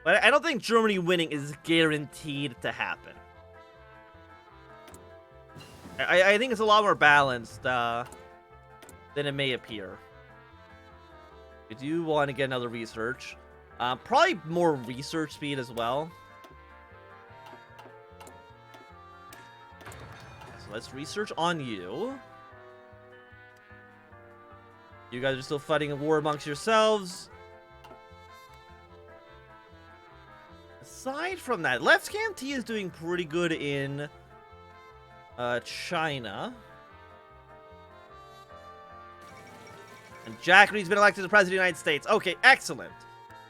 But I don't think Germany winning is guaranteed to happen. I think it's a lot more balanced than it may appear. We do want to get another research. Probably more research speed as well. So let's research on you. You guys are still fighting a war amongst yourselves. Aside from that, Left KMT is doing pretty good in China. And Jackery's been elected as President of the United States. Okay, excellent.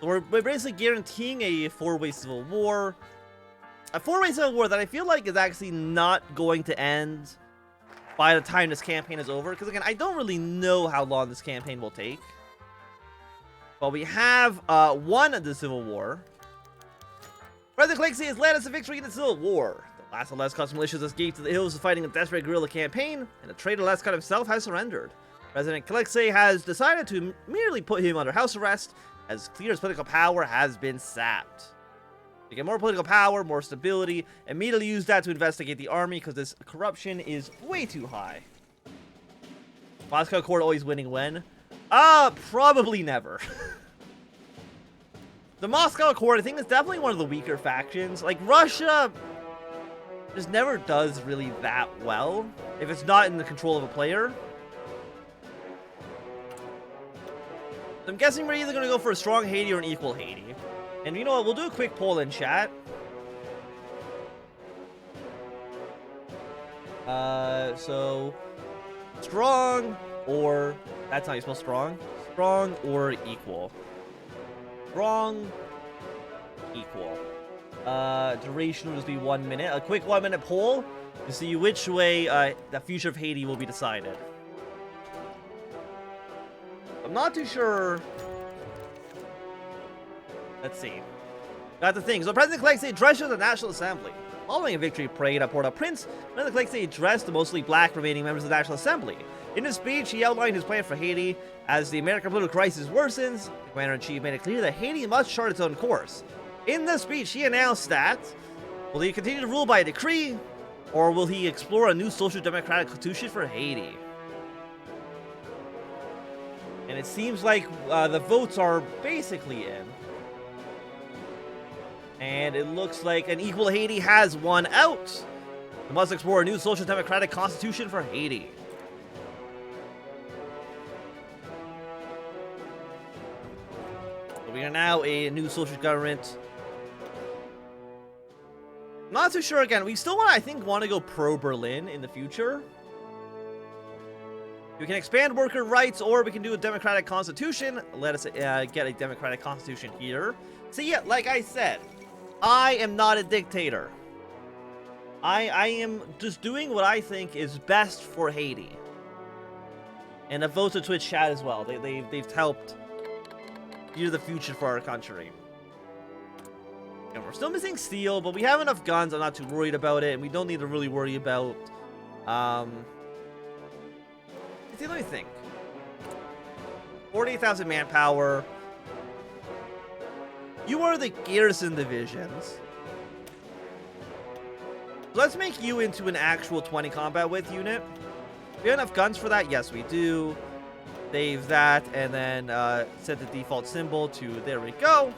So we're basically guaranteeing a four-way civil war. A four-way civil war that I feel like is actually not going to end by the time this campaign is over. Because, again, I don't really know how long this campaign will take. But we have won the Civil War. President Clancy has led us to victory in the Civil War. The last of Lescott militias escaped to the hills fighting a desperate guerrilla campaign, and the traitor Lescott himself has surrendered. President Clancy has decided to merely put him under house arrest, as Clear's political power has been sapped. To get more political power, more stability, immediately use that to investigate the army, because this corruption is way too high. Moscow Court always winning when? Probably never. The Moscow Accord, I think, is definitely one of the weaker factions. Like, Russia just never does really that well if it's not in the control of a player. So I'm guessing we're either going to go for a strong Haiti or an equal Haiti. And you know what? We'll do a quick poll in chat. So strong or... That's how you spell strong. Strong or equal. Strong, equal. Duration will just be 1 minute. A quick 1 minute poll to see which way the future of Haiti will be decided. I'm not too sure. Let's see. Got the thing. So President Clancy addressed the National Assembly. Following a victory parade at Port-au-Prince, President Clancy addressed the mostly black remaining members of the National Assembly. In his speech, he outlined his plan for Haiti. As the American political crisis worsens, the Commander-in-Chief made it clear that Haiti must chart its own course. In the speech, he announced that, will he continue to rule by a decree, or will he explore a new social democratic constitution for Haiti? And it seems like the votes are basically in. And it looks like an equal Haiti has won out. We must explore a new social democratic constitution for Haiti. We are now a new social government. Not too sure again. We still want to go pro-Berlin in the future. We can expand worker rights, or we can do a democratic constitution. Let us get a democratic constitution here. See, yeah, like I said, I am not a dictator. I am just doing what I think is best for Haiti. And a vote to Twitch chat as well. They've helped gear the future for our country. And we're still missing steel, but we have enough guns. I'm not too worried about it, and we don't need to really worry about. Let's see, let me think. 48,000 manpower. You are the garrison divisions. Let's make you into an actual 20 combat with unit. Do we have enough guns for that? Yes, we do. Save that, and then set the default symbol to, there we go.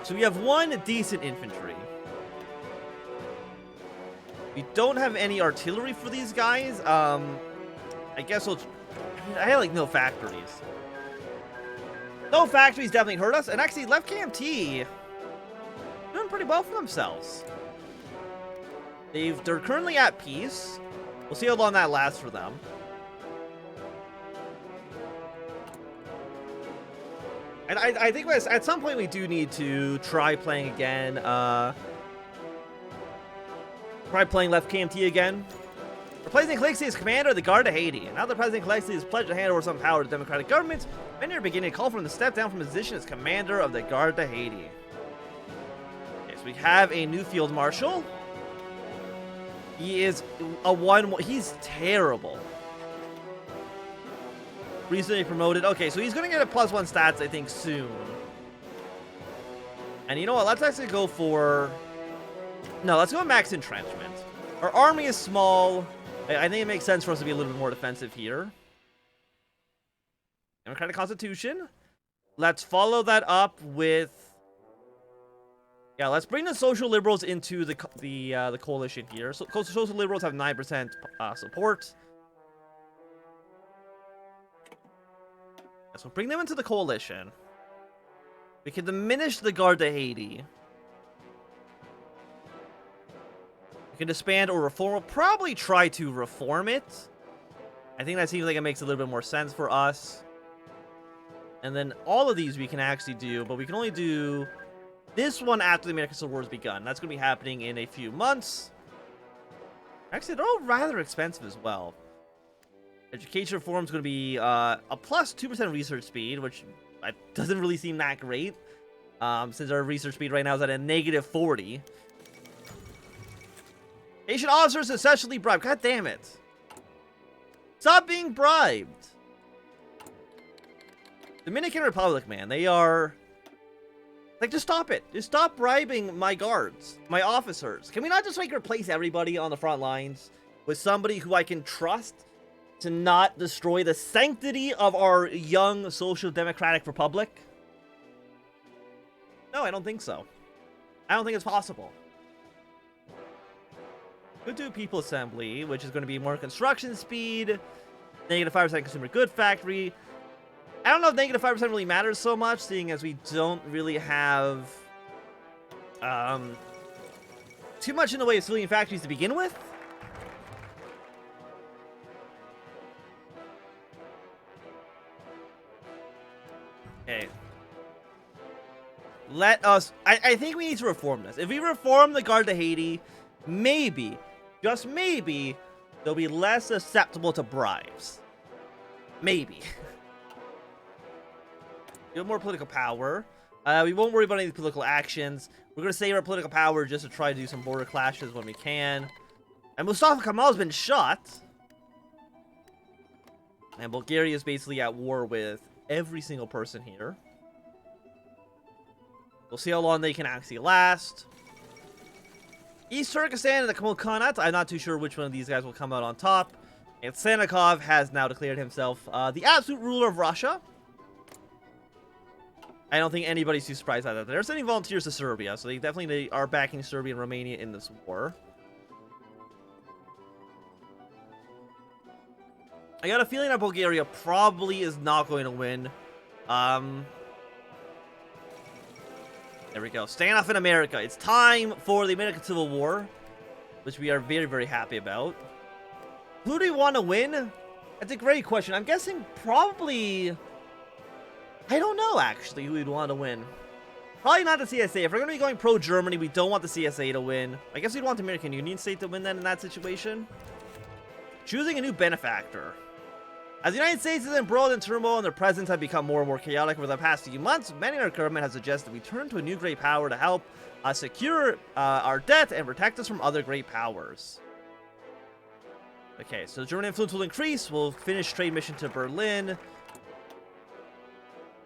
So we have one decent infantry. We don't have any artillery for these guys. I guess we'll... I had like no factories. No factories definitely hurt us, and actually Left KMT doing pretty well for themselves. They're currently at peace. We'll see how long that lasts for them. And I think at some point we do need to try playing again. Try playing Left KMT again. Replacing Clancy as commander of the Guard of Haiti. And now that President Clancy has pledged to hand over some power to the democratic government, many are beginning to call for him to step down from his position as commander of the Guard of Haiti. Okay, so we have a new field marshal. He is a he's terrible. Recently promoted. Okay, so he's going to get a +1 stats, I think, soon. And you know what? Let's actually go for... No, let's go max entrenchment. Our army is small. I think it makes sense for us to be a little bit more defensive here. Democratic Constitution. Let's follow that up with... Yeah, let's bring the social liberals into the coalition here. So social liberals have 9% support. So bring them into the coalition. We can diminish the Guard de Haiti. We can disband or reform. We'll probably try to reform it. I think that seems like it makes a little bit more sense for us. And then all of these we can actually do, but we can only do this one after the American Civil War has begun. That's going to be happening in a few months. Actually, they're all rather expensive as well. Education reform is going to be a plus 2% research speed, which doesn't really seem that great. Since our research speed right now is at a negative 40. Haitian officers essentially bribed. God damn it. Stop being bribed. Dominican Republic, man. They are... Like, just stop it. Just stop bribing my guards, my officers. Can we not just, like, replace everybody on the front lines with somebody who I can trust to not destroy the sanctity of our young social democratic republic? No, I don't think so. I don't think it's possible. Could do people assembly, which is going to be more construction speed, negative 5% consumer good factory. I don't know if negative 5% really matters so much, seeing as we don't really have too much in the way of civilian factories to begin with. Okay. Let us... I think we need to reform this. If we reform the Guard de Haiti, maybe, just maybe, they'll be less susceptible to bribes. Maybe. We have more political power. We won't worry about any political actions. We're going to save our political power just to try to do some border clashes when we can. And Mustafa Kemal's been shot. And Bulgaria is basically at war with every single person here. We'll see how long they can actually last. East Turkestan and the Kamal Khanate. I'm not too sure which one of these guys will come out on top. And Sannikov has now declared himself the absolute ruler of Russia. I don't think anybody's too surprised by that. They're sending volunteers to Serbia, so they definitely are backing Serbia and Romania in this war. I got a feeling that Bulgaria probably is not going to win. There we go. Standoff in America. It's time for the American Civil War, which we are very, very happy about. Who do we want to win? That's a great question. I'm guessing probably... I don't know, actually, who we'd want to win. Probably not the CSA. If we're going to be going pro-Germany, we don't want the CSA to win. I guess we'd want the American Union State to win then in that situation. Choosing a new benefactor. As the United States is embroiled in turmoil and their presence have become more and more chaotic over the past few months, many in our government have suggested we turn to a new great power to help secure our debt and protect us from other great powers. Okay, so German influence will increase. We'll finish trade mission to Berlin.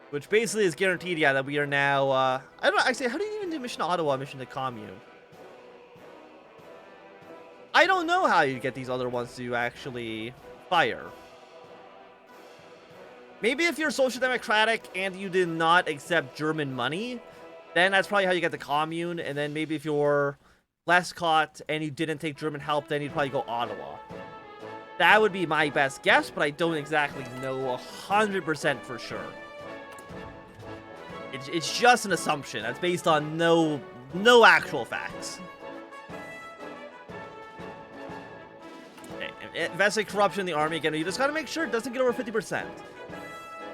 Which basically is guaranteed, yeah, that we are now, I don't know, actually, how do you even do mission to Ottawa, mission to Commune? I don't know how you get these other ones to actually fire. Maybe if you're social democratic and you did not accept German money, then that's probably how you get the Commune, and then maybe if you're Lescott and you didn't take German help, then you'd probably go Ottawa. That would be my best guess, but I don't exactly know 100% for sure. It's just an assumption. That's based on no actual facts. Okay, investigate corruption in the army again. You just gotta make sure it doesn't get over 50%.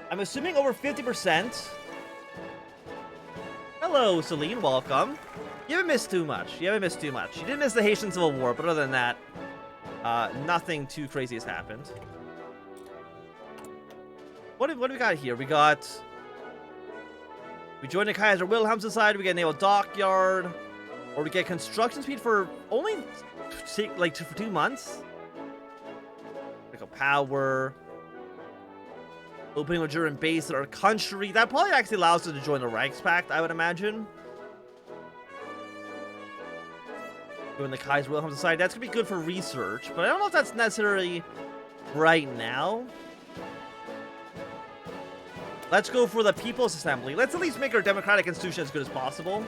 I'm assuming over 50%. Hello, Celine. Welcome. You haven't missed too much. You haven't missed too much. You did miss the Haitian Civil War, but other than that, nothing too crazy has happened. What do we got here? We joined the Kaiser Wilhelm Society, we get Naval Dockyard, or we get construction speed for only, like, for 2 months. Like a power. Opening a German base in our country. That probably actually allows us to join the Reichspakt, I would imagine. Doing the Kaiser Wilhelm Society. That's going to be good for research, but I don't know if that's necessary right now. Let's go for the People's Assembly. Let's at least make our democratic institution as good as possible.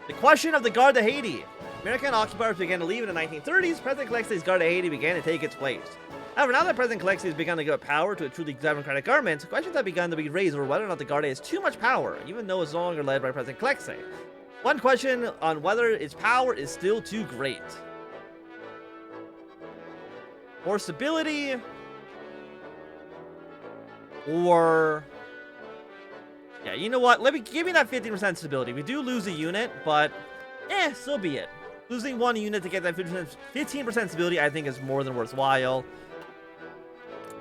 The question of the Garde de Haiti. American occupiers began to leave in the 1930s. President Clexe's Garde de Haiti began to take its place. However, now that President Clexe has begun to give power to a truly democratic government, questions have begun to be raised over whether or not the Garde has too much power, even though it's no longer led by President Clexe. One question on whether its power is still too great. More stability, or yeah, you know what? Give me that 15% stability. We do lose a unit, but so be it. Losing one unit to get that 15% stability, I think, is more than worthwhile.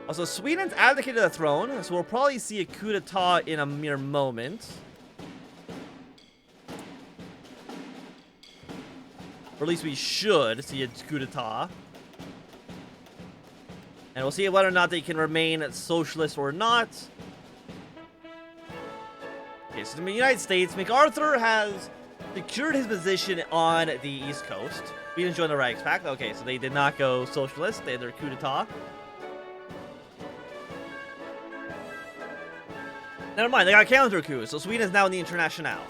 Also, Sweden's abdicated the throne, so we'll probably see a coup d'etat in a mere moment. Or at least we should see a coup d'etat. And we'll see whether or not they can remain socialist or not. Okay, so in the United States, MacArthur has secured his position on the East Coast. We didn't join the Reichspakt. Okay, so they did not go socialist. They had their coup d'etat. Never mind, they got counter coup, so Sweden is now in the Internationale.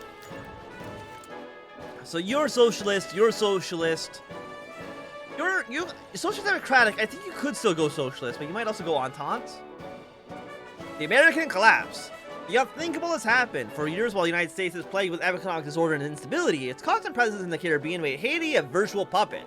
So you're socialist, you're socialist. You're social democratic. I think you could still go socialist, but you might also go Entente. The American collapse. The unthinkable has happened. For years, while the United States is plagued with economic disorder and instability, its constant presence in the Caribbean made Haiti a virtual puppet.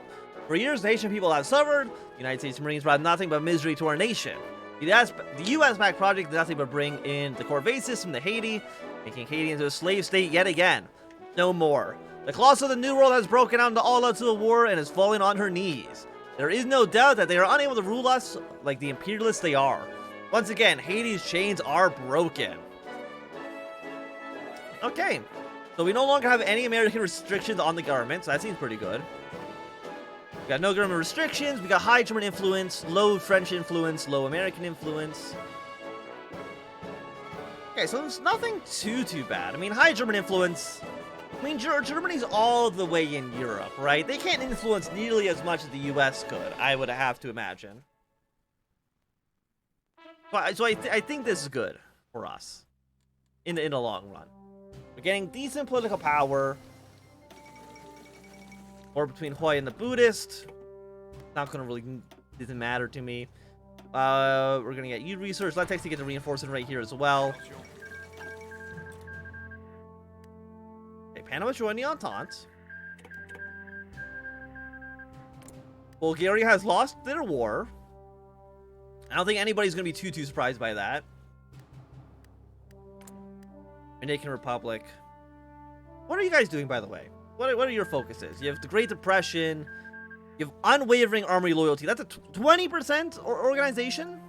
For years, the Haitian people have suffered. The United States Marines brought nothing but misery to our nation. The US-backed project did nothing but bring in the corvée system to Haiti, making Haiti into a slave state yet again. No more. The Colossus of the New World has broken out into all-out civil war and is falling on her knees. There is no doubt that they are unable to rule us like the imperialists they are. Once again, Haiti's chains are broken. Okay, so we no longer have any American restrictions on the government, so that seems pretty good. We got no government restrictions, we got high German influence, low French influence, low American influence. Okay, so there's nothing too bad. I mean, high German influence, I mean, Germany's all the way in Europe, right? They can't influence nearly as much as the US could, I would have to imagine. So I think this is good for us in the long run. We're getting decent political power. War between Hoi and the Buddhist. Not gonna really, doesn't matter to me. We're gonna get you research. Let's actually get the reinforcement right here as well. Okay, Panama joined the Entente. Bulgaria has lost their war. I don't think anybody's gonna be too surprised by that. Dominican Republic. What are you guys doing, by the way? What are your focuses? You have the Great Depression. You have unwavering army loyalty. That's a 20% organization?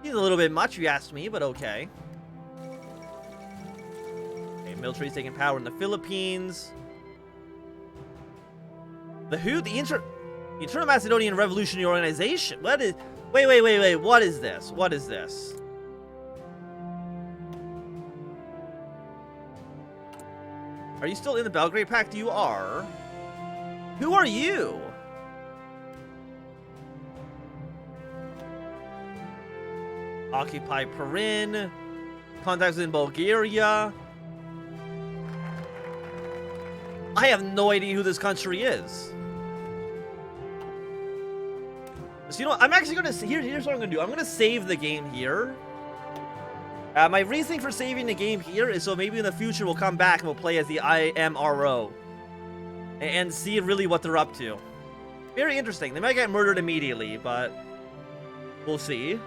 Seems a little bit much, if you ask me, but okay. Okay, military's taking power in the Philippines. The WHO, the Internal Macedonian Revolutionary Organization. What is... Wait. What is this? What is this? Are you still in the Belgrade Pact? You are. Who are you? Occupy Perin. Contacts in Bulgaria. I have no idea who this country is. So, you know what? I'm actually gonna... Here's what I'm gonna do. I'm gonna save the game here. My reasoning for saving the game here is so maybe in the future we'll come back and we'll play as the IMRO. And see really what they're up to. Very interesting. They might get murdered immediately, but... we'll see.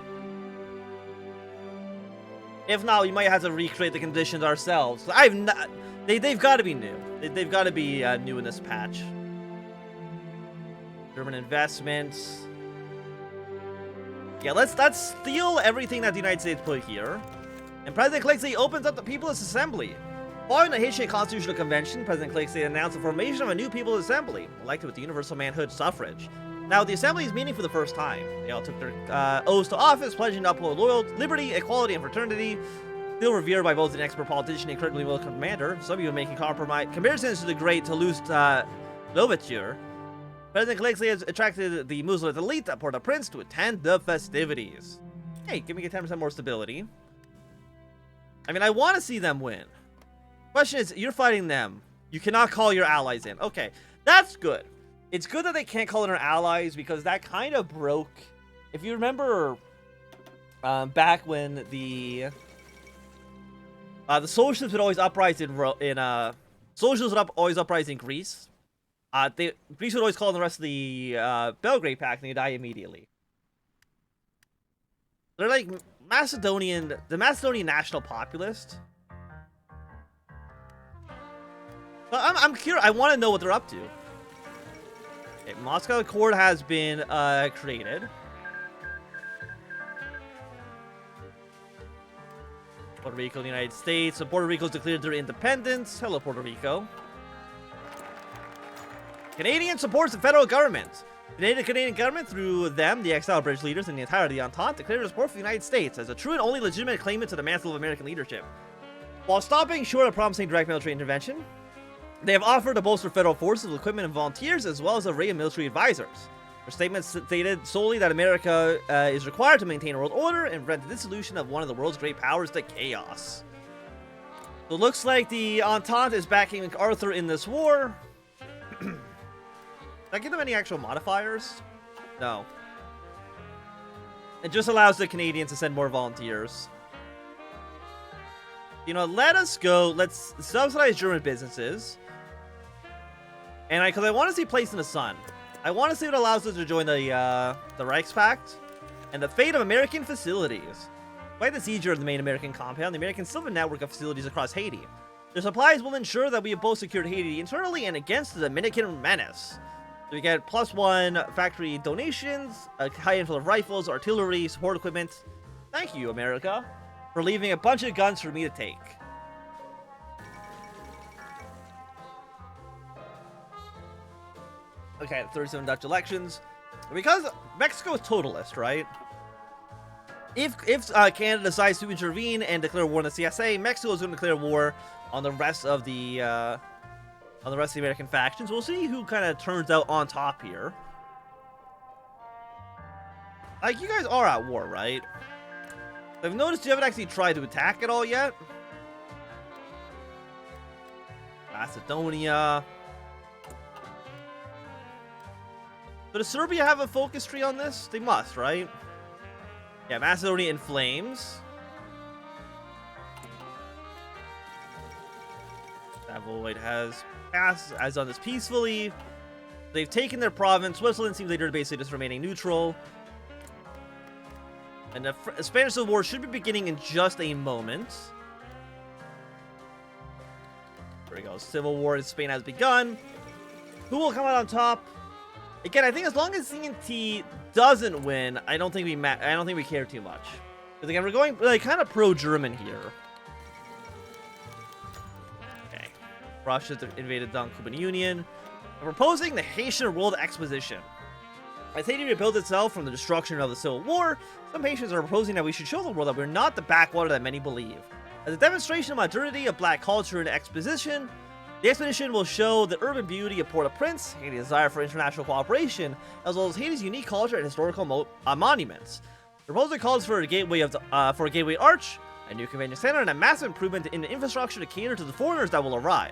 If not, we might have to recreate the conditions ourselves. They've got to be new. They've got to be new in this patch. German investments. Yeah, let's steal everything that the United States put here. And President Clexe opens up the People's Assembly. Following the Haitian Constitutional Convention, President Clexe announced the formation of a new People's Assembly, elected with the universal manhood suffrage. Now, the Assembly is meeting for the first time. They all took their oaths to office, pledging to uphold liberty, equality, and fraternity. still revered by both an expert politician and incredibly well commander. Some even making comparisons to the great Toulouse Louverture. President Calixte has attracted the Muslim elite at Port-au-Prince to attend the festivities. Hey, give me 10% more stability. I mean, I want to see them win. Question is, you're fighting them. You cannot call your allies in. Okay, that's good. It's good that they can't call in our allies because that kind of broke. If you remember, back when the socialists would always uprise socialists would always uprise in Greece. Greece would always call in the rest of the Belgrade Pact, and they die immediately. They're like the Macedonian national populist. But I'm curious. I want to know what they're up to. Okay, Moscow Accord has been created. Puerto Rico and the United States. So Puerto Rico's declared their independence. Hello, Puerto Rico. Canadian supports the federal government. The Canadian government, through them, the exiled British leaders, and the entirety of the Entente, declared their support for the United States as a true and only legitimate claimant to the mantle of American leadership. While stopping short of promising direct military intervention, they have offered to bolster federal forces with equipment and volunteers, as well as a array of military advisors. Their statements stated solely that America is required to maintain a world order and prevent the dissolution of one of the world's great powers to chaos. So it looks like the Entente is backing MacArthur in this war. Did I give them any actual modifiers? No. It just allows the Canadians to send more volunteers. You know, let us go. Let's subsidize German businesses. And because I want to see Place in the Sun. I want to see what allows us to join the Reichspakt. And the fate of American facilities. By the seizure of the main American compound, the Americans still have a network of facilities across Haiti. Their supplies will ensure that we have both secured Haiti internally and against the Dominican menace. So we get +1 factory donations, a high inflow of rifles, artillery, support equipment. Thank you, America, for leaving a bunch of guns for me to take. Okay, 37 Dutch elections. Because Mexico is totalist, right? If Canada decides to intervene and declare war on the CSA, Mexico is going to declare war on the rest of the American factions. We'll see who kind of turns out on top here. Like, you guys are at war, right? I've noticed you haven't actually tried to attack at all yet. Macedonia. So does Serbia have a focus tree on this? They must, right? Yeah, Macedonia in flames. Savoy has done this peacefully. They've taken their province. Switzerland seems like they're basically just remaining neutral. And the Spanish Civil War should be beginning in just a moment. There we go. Civil War in Spain has begun. Who will come out on top? Again, I think as long as CNT doesn't win, I don't think we care too much. Because again, we're going like kind of pro-German here. Okay, Russia invaded the Cuban Union. We're proposing the Haitian World Exposition. As Haiti rebuilds itself from the destruction of the Civil War, some Haitians are proposing that we should show the world that we're not the backwater that many believe. As a demonstration of modernity of black culture and exposition, the expedition will show the urban beauty of Port-au-Prince, Haiti's desire for international cooperation, as well as Haiti's unique culture and historical monuments. The proposal calls for a gateway arch, a new convention center, and a massive improvement in the infrastructure to cater to the foreigners that will arrive.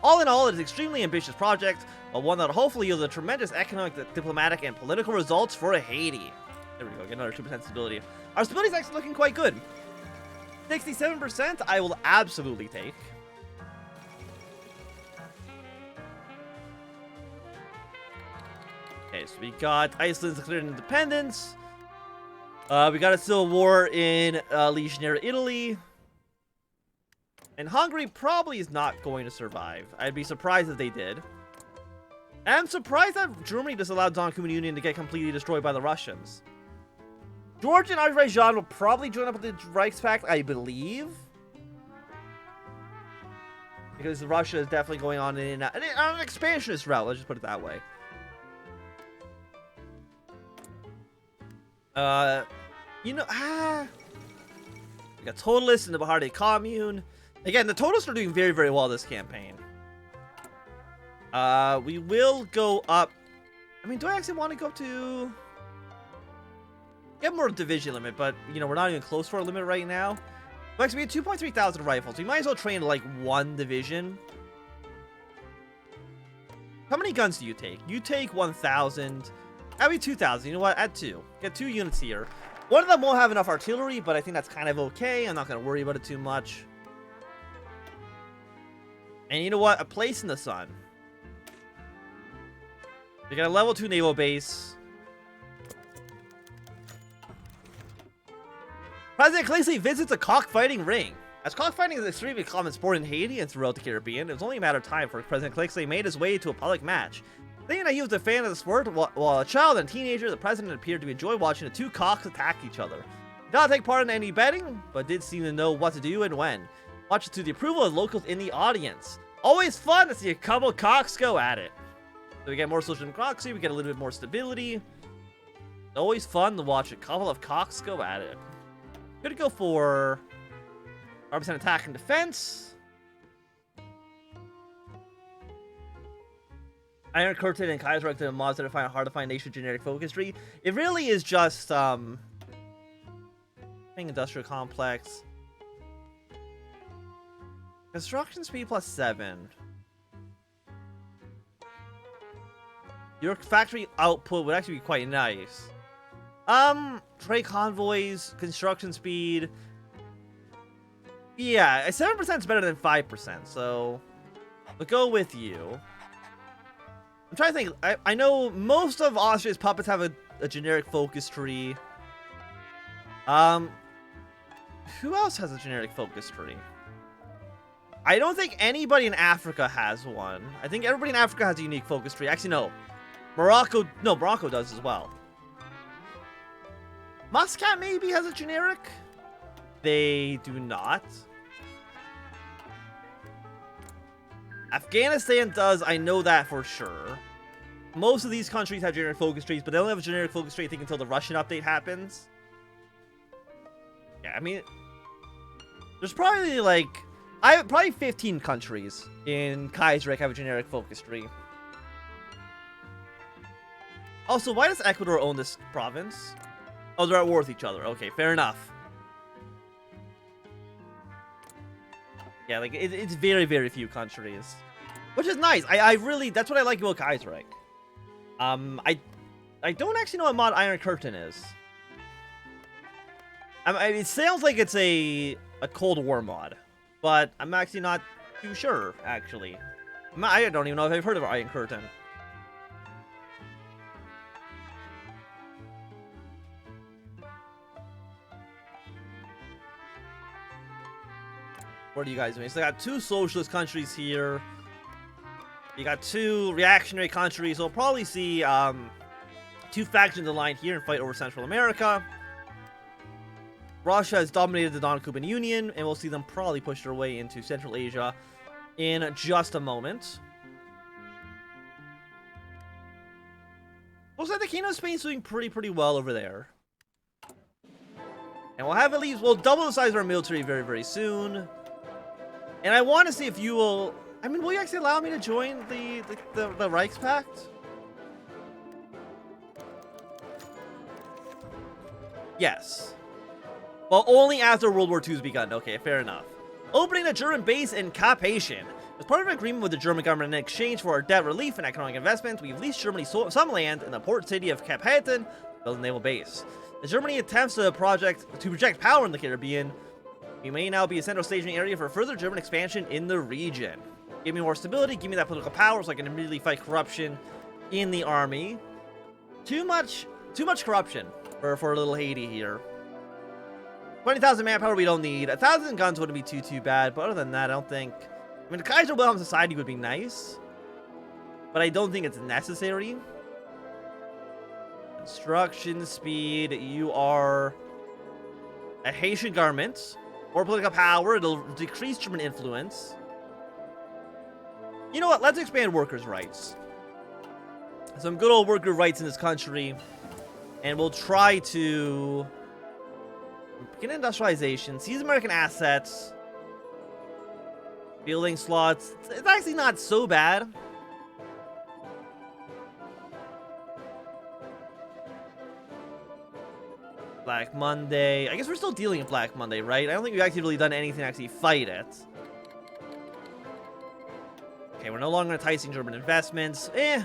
All in all, it is an extremely ambitious project, but one that hopefully yields a tremendous economic, diplomatic, and political results for Haiti. There we go, get another 2% stability. Our stability is actually looking quite good. 67% I will absolutely take. Okay, so we got Iceland's declared independence. We got a civil war in Legionnaire Italy. And Hungary probably is not going to survive. I'd be surprised if they did. And I'm surprised that Germany just allowed the Cuban Union to get completely destroyed by the Russians. Georgia and Azerbaijan will probably join up with the Reichspakt, I believe. Because Russia is definitely going on an expansionist route, let's just put it that way. You know, We got Totalists in the Bahari Commune. Again, the Totalists are doing very, very well this campaign. We will go up. I mean, do I actually want to go to... Get more division limit, but, you know, we're not even close to our limit right now. But actually, we have 2.3 thousand rifles. We might as well train, like, one division. How many guns do you take? You take 1,000. That'd be 2,000. You know what? Add 2. Get 2 units here. One of them won't have enough artillery, but I think that's kind of okay. I'm not going to worry about it too much. And you know what? A place in the sun. We got a level 2 naval base. President Clay visits a cockfighting ring. As cockfighting is an extremely common sport in Haiti and throughout the Caribbean, it was only a matter of time for President Clay made his way to a public match. Thinking that he was a fan of the sport, while a child and teenager, the president appeared to enjoy watching the two cocks attack each other. He did not take part in any betting, but did seem to know what to do and when. Watch it to the approval of locals in the audience. Always fun to see a couple of cocks go at it. So we get more social democracy, we get a little bit more stability. Always fun to watch a couple of cocks go at it. Gonna go for 100% attack and defense. Iron Curtain and Kaiserreich the mods that are hard to find nation generic focus tree. It really is just industrial complex. Construction speed +7. Your factory output would actually be quite nice. Trade convoys, construction speed. Yeah, 7% is better than 5%, so we'll go with you. I'm trying to think. I know most of Austria's puppets have a generic focus tree. Who else has a generic focus tree? I don't think anybody in Africa has one. I think everybody in Africa has a unique focus tree. Actually, no. Morocco does as well. Muscat maybe has a generic? They do not. Afghanistan does, I know that for sure. Most of these countries have generic focus trees, but they only have a generic focus tree, I think, until the Russian update happens. Yeah, I mean, there's probably like, probably 15 countries in Kaiserreich have a generic focus tree. Also, why does Ecuador own this province? Oh, they're at war with each other. Okay, fair enough. Yeah, like, it's very, very few countries. Which is nice. I really, that's what I like about Kaiserreich. I don't actually know what mod Iron Curtain is. It sounds like it's a Cold War mod. But I'm actually not too sure, actually. I don't even know if I've heard of Iron Curtain. What are you guys doing? So I got 2 socialist countries here. You got 2 reactionary countries. So we'll probably see 2 factions aligned here and fight over Central America. Russia has dominated the non-Cuban Union, and we'll see them probably push their way into Central Asia in just a moment. Looks like the Kingdom of Spain's doing pretty well over there. And we'll have at least, we'll double the size of our military very, very soon. And I want to see if you will... I mean, will you actually allow me to join the Reichspakt? Yes. Well, only after World War II has begun. Okay, fair enough. Opening a German base in Cap Haitian. As part of an agreement with the German government in exchange for our debt relief and economic investment, we've leased Germany some land in the port city of Cap Haitian to build a naval base. As Germany attempts to project power in the Caribbean, we may now be a central staging area for further German expansion in the region. Give me more stability, give me that political power so I can immediately fight corruption in the army. Too much corruption for little Haiti here. 20,000 manpower we don't need. 1,000 guns wouldn't be too bad, but other than that, I don't think... I mean, the Kaiser Wilhelm Society would be nice, but I don't think it's necessary. Construction speed, you are a Haitian government. More political power, it'll decrease German influence. You know what, let's expand workers' rights. Some good old worker rights in this country. And we'll try to Get industrialization, seize American assets, building slots. It's actually not so bad. Black Monday. I guess we're still dealing with Black Monday, right? I don't think we've actually really done anything to actually fight it. Okay, we're no longer enticing German investments. I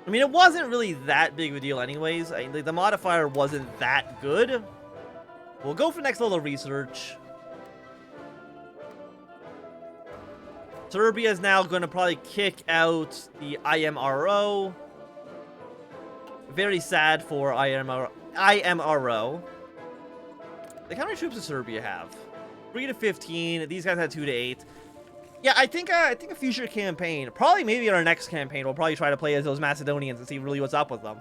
mean, it wasn't really that big of a deal anyways. The modifier wasn't that good. We'll go for next level of research. Serbia is now going to probably kick out the IMRO. Very sad for IMRO. Like, how many troops does Serbia have? 3 to 15. These guys had 2 to 8. Yeah, I think a future campaign, probably maybe in our next campaign, we'll probably try to play as those Macedonians and see really what's up with them.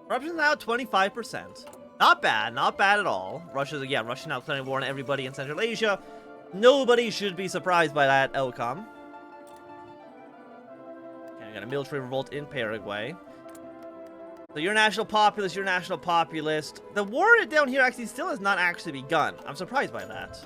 Corruption's now 25%. Not bad, not bad at all. Russia now declaring war on everybody in Central Asia. Nobody should be surprised by that outcome. Okay, I got a military revolt in Paraguay. So you're national populist, you're national populist. The war down here actually still has not actually begun. I'm surprised by that.